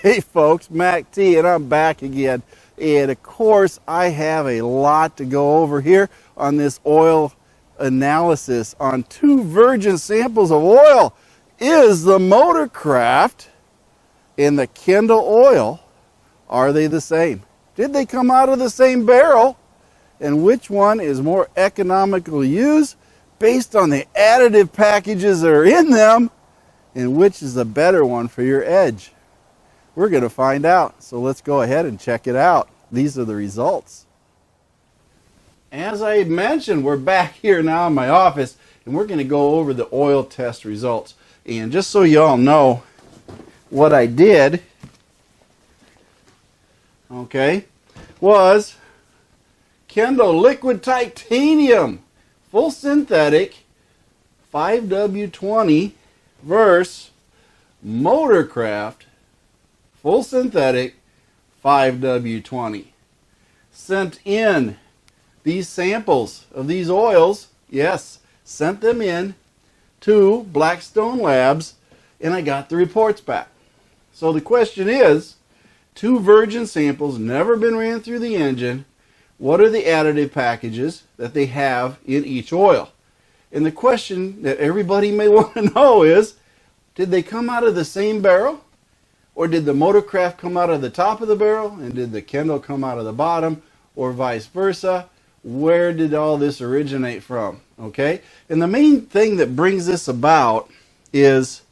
Hey folks, Mac T, and I'm back again. And of course, I have a lot to go over here on this oil analysis on two virgin samples of oil. Is the Motorcraft and the Kendall oil, are they the same? Did they come out of the same barrel? And which one is more economical to use based on the additive packages that are in them? And which is the better one for your edge? We're going to find out. So let's go ahead and check it out. These are the results. As I mentioned, we're back here now in my office, and we're going to go over the oil test results. And just so you all know what I did, okay, was Kendall Liquid Titanium Full Synthetic 5W20 versus Motorcraft Full Synthetic 5W20. Sent in these samples of these oils, yes, sent them in to Blackstone Labs, and I got the reports back. So the question is, two virgin samples, never been ran through the engine, what are the additive packages that they have in each oil? And the question that everybody may want to know is, did they come out of the same barrel? Or did the Motorcraft come out of the top of the barrel and did the Kendall come out of the bottom, or vice versa? Where did all this originate from? Okay, and the main thing that brings this about is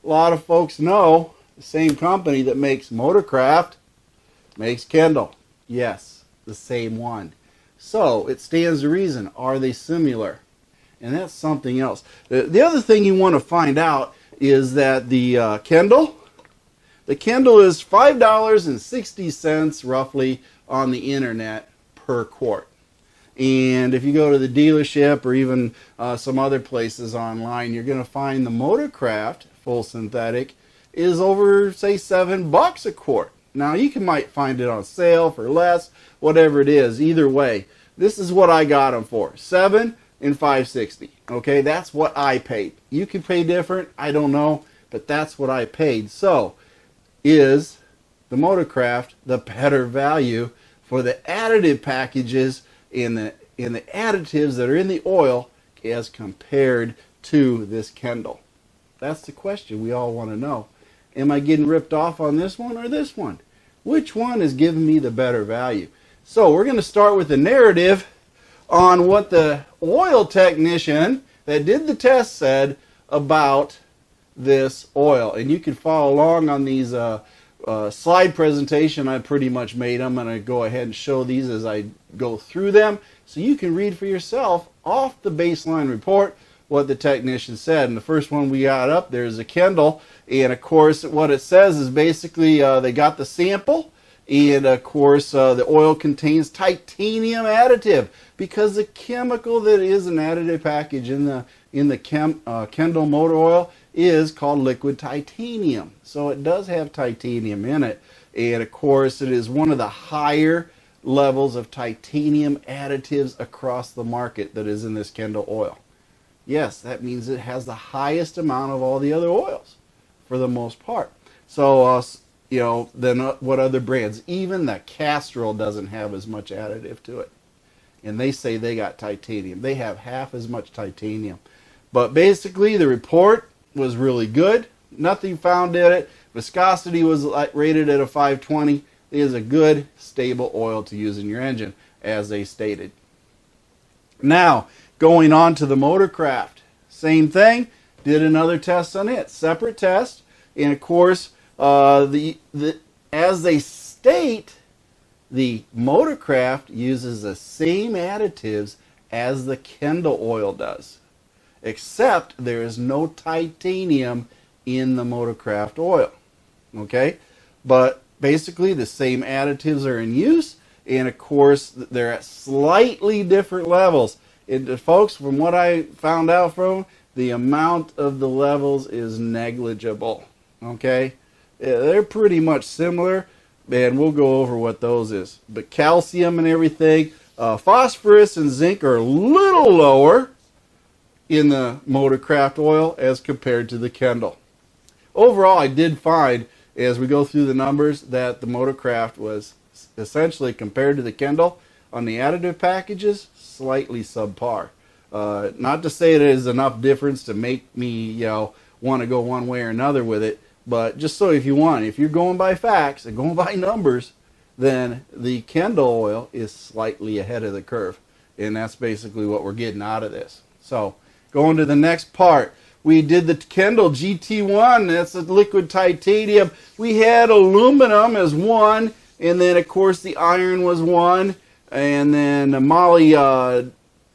a lot of folks know the same company that makes Motorcraft makes Kendall. Yes, the same one. So it stands to reason, are they similar? And that's something else. The other thing you want to find out is that the Kendall is $5.60 roughly on the internet per quart. And if you go to the dealership or even some other places online, you're going to find the Motorcraft Full Synthetic is over, say, $7 a quart. Now, you might find it on sale for less, whatever it is. Either way, this is what I got them for, $7 and $5.60. Okay, that's what I paid. You can pay different, I don't know, but that's what I paid. So, is the Motorcraft the better value for the additive packages in the additives that are in the oil as compared to this Kendall? That's the question we all want to know. Am I getting ripped off on this one or this one? Which one is giving me the better value? So we're going to start with the narrative on what the oil technician that did the test said about this oil. And you can follow along on these slide presentation. I pretty much made them, and I go ahead and show these as I go through them, so you can read for yourself off the baseline report what the technician said. And the first one we got up there is a Kendall, and of course what it says is basically they got the sample, and of course the oil contains titanium additive, because the chemical that is an additive package in the Kendall motor oil is called liquid titanium. So it does have titanium in it, and of course it is one of the higher levels of titanium additives across the market that is in this Kendall oil. Yes, that means it has the highest amount of all the other oils for the most part. So you know, then what other brands? Even the Castrol doesn't have as much additive to it, and they say they got titanium. They have half as much titanium. But basically the report was really good. Nothing found in it. Viscosity was rated at a 520. It is a good, stable oil to use in your engine, as they stated. Now, going on to the Motorcraft. Same thing. Did another test on it. Separate test. And of course, as they state, the Motorcraft uses the same additives as the Kendall oil does, except there is no titanium in the Motorcraft oil. Okay, but basically the same additives are in use, and of course they're at slightly different levels. And folks, from what I found out from, the amount of the levels is negligible. Okay, they're pretty much similar, and we'll go over what those is. But calcium and everything, phosphorus and zinc are a little lower in the Motorcraft oil as compared to the Kendall. Overall, I did find as we go through the numbers that the Motorcraft was essentially, compared to the Kendall on the additive packages, slightly subpar. Not to say there's enough difference to make me, want to go one way or another with it, but just so if you're going by facts and going by numbers, then the Kendall oil is slightly ahead of the curve. And that's basically what we're getting out of this. So, going to the next part. We did the Kendall GT1, that's a liquid titanium. We had aluminum as one, and then of course the iron was one, and then the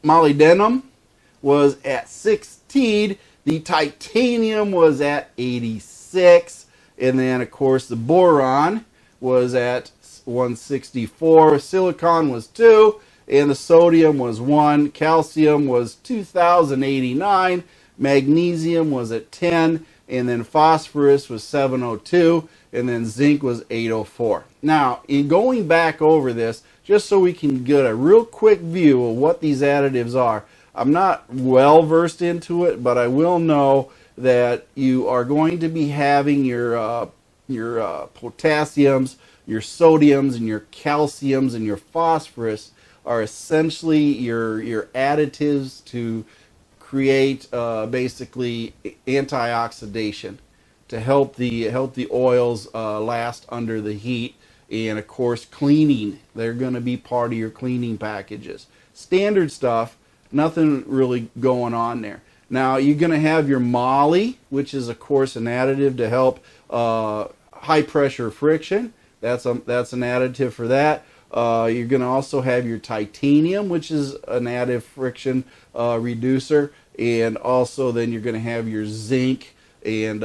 molybdenum was at 16, the titanium was at 86, and then of course the boron was at 164, silicon was 2, and the sodium was 1, calcium was 2089, magnesium was at 10, and then phosphorus was 702, and then zinc was 804. Now, in going back over this, just so we can get a real quick view of what these additives are, I'm not well versed into it, but I will know that you are going to be having your potassiums, your sodiums, and your calciums, and your phosphorus are essentially your additives to create basically antioxidation to help the oils last under the heat, and of course cleaning. They're going to be part of your cleaning packages. Standard stuff, nothing really going on there. Now you're going to have your moly, which is of course an additive to help high pressure friction. That's an additive for that. You're going to also have your titanium, which is an additive friction reducer, and also then you're going to have your zinc and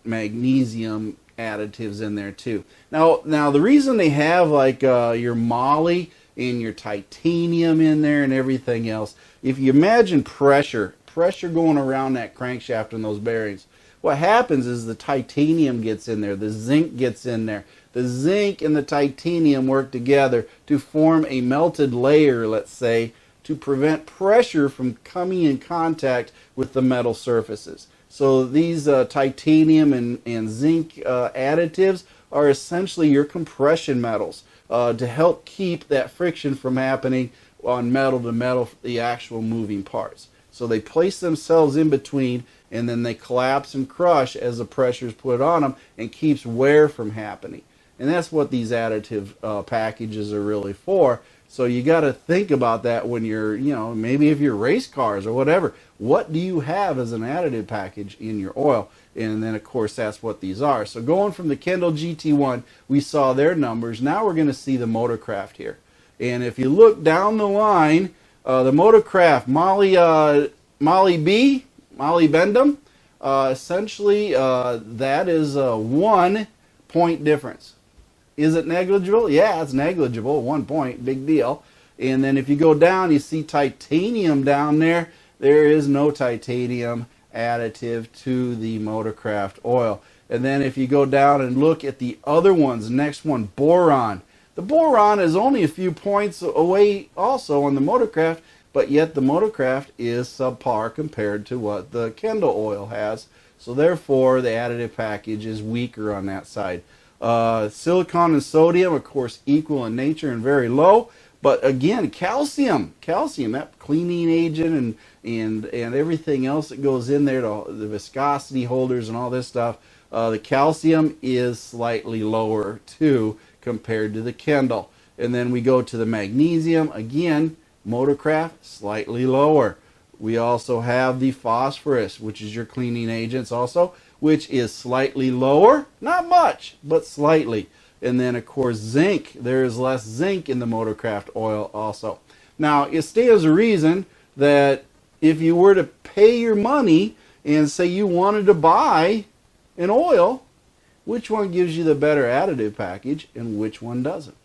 magnesium additives in there too. Now the reason they have like your moly and your titanium in there and everything else, if you imagine pressure going around that crankshaft and those bearings, what happens is the titanium gets in there, the zinc gets in there. The zinc and the titanium work together to form a melted layer, let's say, to prevent pressure from coming in contact with the metal surfaces. So these titanium and zinc additives are essentially your compression metals to help keep that friction from happening on metal to metal, the actual moving parts. So they place themselves in between, and then they collapse and crush as the pressure is put on them and keeps wear from happening. And that's what these additive packages are really for. So you got to think about that when you're, maybe if you're race cars or whatever, what do you have as an additive package in your oil? And then of course that's what these are. So going from the Kendall GT1, we saw their numbers. Now we're going to see the Motorcraft here. And if you look down the line, the Motorcraft molybdenum, essentially that is a 1 point difference. Is it negligible? Yeah, it's negligible. 1 point, big deal. And then if you go down, you see titanium down there. There is no titanium additive to the Motorcraft oil. And then if you go down and look at the other ones, next one, boron. The boron is only a few points away also on the Motorcraft, but yet the Motorcraft is subpar compared to what the Kendall oil has. So therefore, the additive package is weaker on that side. Silicon and sodium, of course, equal in nature and very low. But again, calcium, that cleaning agent and everything else that goes in there, the viscosity holders and all this stuff, the calcium is slightly lower too compared to the Kendall. And then we go to the magnesium, again, Motorcraft, slightly lower. We also have the phosphorus, which is your cleaning agents also, which is slightly lower, not much, but slightly. And then of course zinc, there is less zinc in the Motorcraft oil also. Now it stands to reason that if you were to pay your money and say you wanted to buy an oil, which one gives you the better additive package and which one doesn't?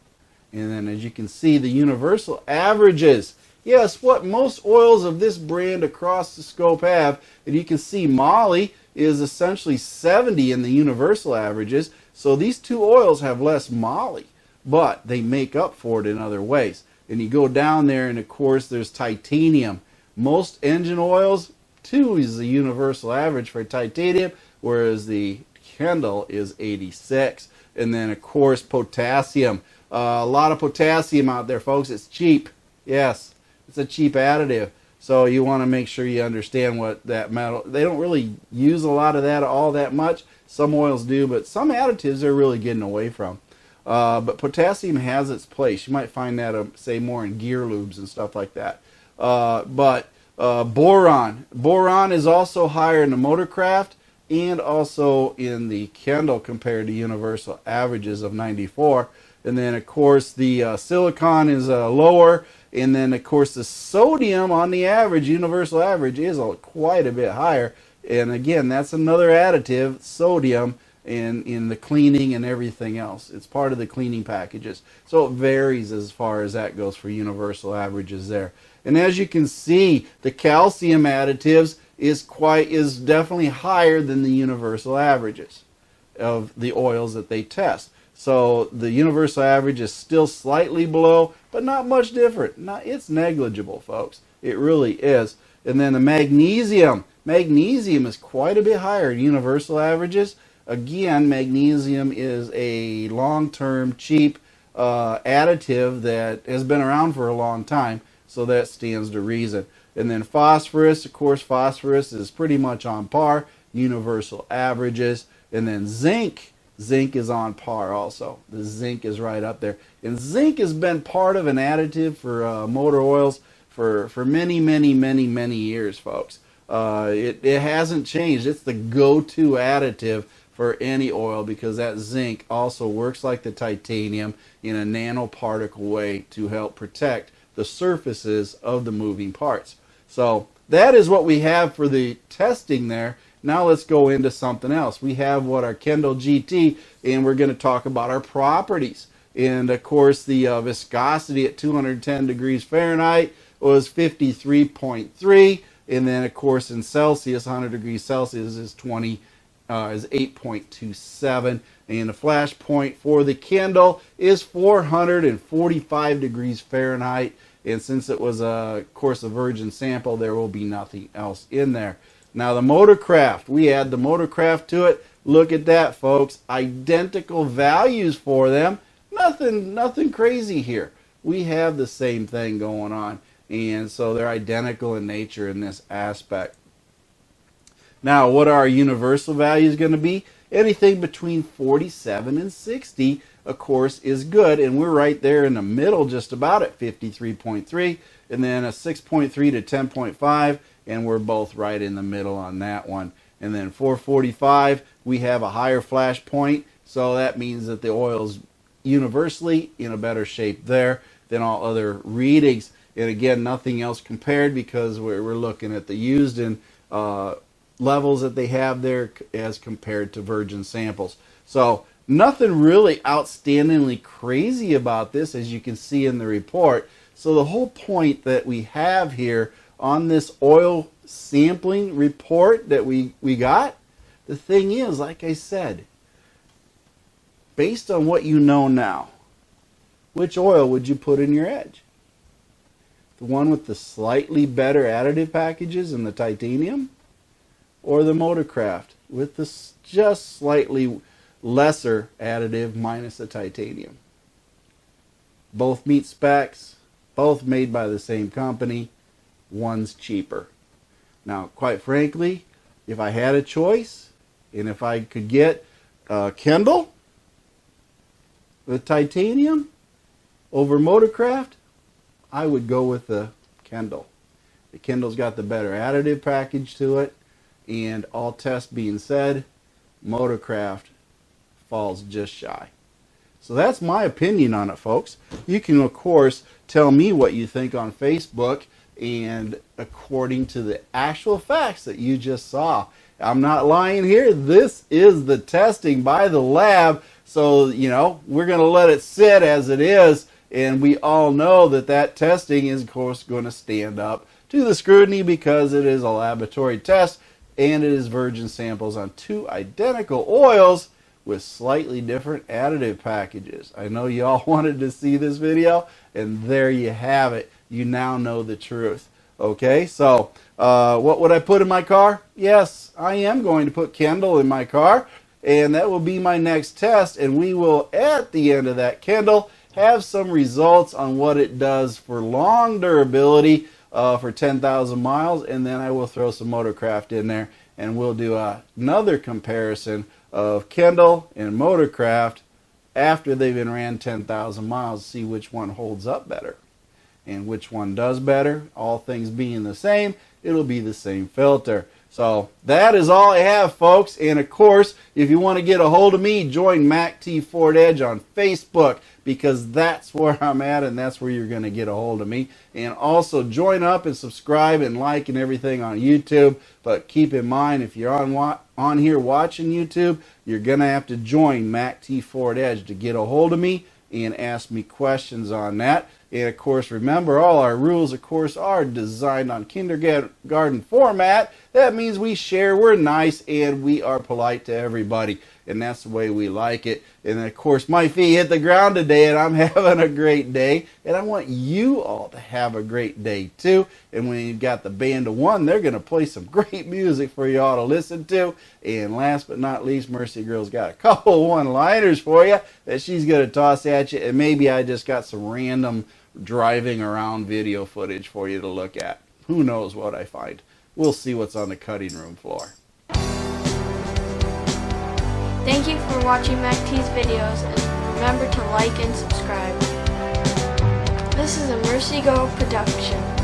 And then as you can see, the universal averages. Yes, what most oils of this brand across the scope have, and you can see moly is essentially 70 in the universal averages. So these two oils have less moly, but they make up for it in other ways. And you go down there and of course there's titanium. Most engine oils, 2 is the universal average for titanium, whereas the Kendall is 86. And then, of course, potassium. A lot of potassium out there, folks. It's cheap. Yes, it's a cheap additive. So you want to make sure you understand what that metal, they don't really use a lot of that all that much. Some oils do, but some additives they're really getting away from. But potassium has its place. You might find that, say, more in gear lubes and stuff like that. Boron. Boron is also higher in the Motorcraft and also in the Kendall compared to universal averages of 94. And then, of course, the silicon is lower. And then, of course, the sodium on the average, universal average, is quite a bit higher. And again, that's another additive, sodium, in the cleaning and everything else. It's part of the cleaning packages. So it varies as far as that goes for universal averages there. And as you can see, the calcium additives is definitely higher than the universal averages of the oils that they test. So the universal average is still slightly below, but not much different. It's negligible, folks. It really is. And then the magnesium. Magnesium is quite a bit higher than universal averages. Again, magnesium is a long-term, cheap additive that has been around for a long time, so that stands to reason. And then phosphorus, of course, phosphorus is pretty much on par, universal averages. And then zinc. Zinc is on par also. The zinc is right up there. And zinc has been part of an additive for motor oils for many, many, many, many years, folks. It hasn't changed. It's the go-to additive for any oil because that zinc also works like the titanium in a nanoparticle way to help protect the surfaces of the moving parts. So that is what we have for the testing there. Now let's go into something else. We have our Kendall GT, and we're going to talk about our properties. And of course, the viscosity at 210 degrees Fahrenheit was 53.3, and then of course in Celsius, 100 degrees Celsius is 8.27, and the flash point for the Kendall is 445 degrees Fahrenheit. And since it was of course a virgin sample, there will be nothing else in there. Now the Motorcraft, we add the Motorcraft to it. Look at that, folks. Identical values for them. Nothing crazy here. We have the same thing going on. And so they're identical in nature in this aspect. Now, what are our universal values going to be? Anything between 47 and 60, of course, is good. And we're right there in the middle just about at 53.3. And then a 6.3 to 10.5. And we're both right in the middle on that one. And then 445, we have a higher flash point, so that means that the oil's universally in a better shape there than all other readings. And again, nothing else compared because we're looking at the used and levels that they have there as compared to virgin samples. So nothing really outstandingly crazy about this, as you can see in the report. So the whole point that we have here on this oil sampling report that we got, the thing is, like I said, based on what you know now, which oil would you put in your edge? The one with the slightly better additive packages and the titanium, or the Motorcraft with the just slightly lesser additive minus the titanium? Both meet specs, both made by the same company. One's cheaper. Now, quite frankly, if I had a choice, and if I could get Kendall with titanium over Motorcraft, I would go with the Kendall. The Kendall's got the better additive package to it, and all tests being said, Motorcraft falls just shy. So that's my opinion on it, folks. You can, of course, tell me what you think on Facebook, and according to the actual facts that you just saw. I'm not lying here. This is the testing by the lab. So, we're going to let it sit as it is. And we all know that that testing is, of course, going to stand up to the scrutiny because it is a laboratory test and it is virgin samples on two identical oils with slightly different additive packages. I know you all wanted to see this video, and there you have it. You now know the truth. Okay, so what would I put in my car? Yes, I am going to put Kendall in my car. and that will be my next test, and we will, at the end of that, Kendall, have some results on what it does for long durability for 10,000 miles, and then I will throw some Motorcraft in there, and we'll do another comparison of Kendall and Motorcraft after they've been ran 10,000 miles, see which one holds up better and which one does better. All things being the same, it'll be the same filter. So that is all I have, folks. And of course, if you want to get a hold of me, join MACTFORDEDGE on Facebook, because that's where I'm at and that's where you're going to get a hold of me. And also join up and subscribe and like and everything on YouTube. But keep in mind, if you're on here watching YouTube, you're going to have to join MACTFORDEDGE to get a hold of me and ask me questions on that. And of course, remember, all our rules, of course, are designed on kindergarten format. That means we share, we're nice, and we are polite to everybody. And that's the way we like it. And of course, my feet hit the ground today, and I'm having a great day. And I want you all to have a great day, too. And when you've got the band of one, they're going to play some great music for you all to listen to. And last but not least, Mercy Girl's got a couple one-liners for you that she's going to toss at you. And maybe I just got some random driving around video footage for you to look at. Who knows what I find. We'll see what's on the cutting room floor. Thank you for watching MacT's videos, and remember to like and subscribe. This is a Mercy Girl production.